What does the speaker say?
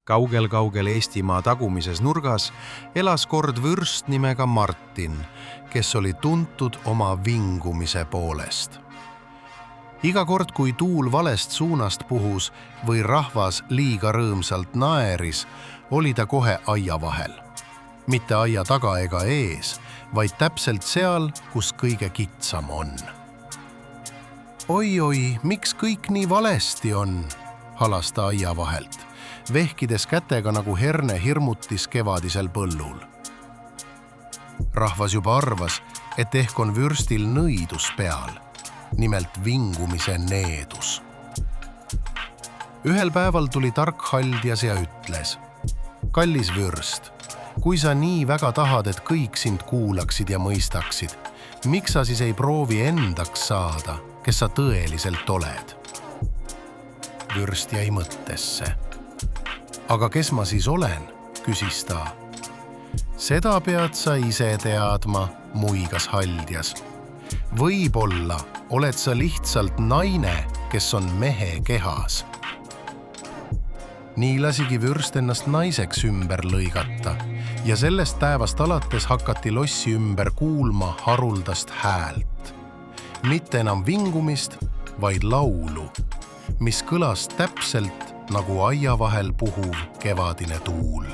Kaugel-kaugel Eestimaa tagumises nurgas elas kord vürst nimega Martin, kes oli tuntud oma vingumise poolest. Iga kord, kui tuul valest suunast puhus või rahvas liiga rõõmsalt naeris, oli ta kohe aia vahel. Mitte aia taga ega ees, vaid täpselt seal, kus kõige kitsam on. Oi, miks kõik nii valesti on, halas ta aia vahelt, vehkides kätega nagu herne hirmutis kevadisel põllul. Rahvas juba arvas, et ehk on vürstil nõidus peal, nimelt vingumise needus. Ühel päeval tuli tark haldjas ja ütles: kallis vürst, kui sa nii väga tahad, et kõik sind kuulaksid ja mõistaksid, miks sa siis ei proovi endaks saada, kes sa tõeliselt oled? Vürst jäi mõttesse. Aga kes ma siis olen, küsis ta. Seda pead sa ise teadma, muigas haldjas. Võib-olla oled sa lihtsalt naine, kes on mehe kehas. Nii lasigi vürst ennast naiseks ümber lõigata ja sellest päevast alates hakati lossi ümber kuulma haruldast häält. Mitte enam vingumist, vaid laulu, mis kõlas täpselt nagu aia vahel puhuv kevadine tuul.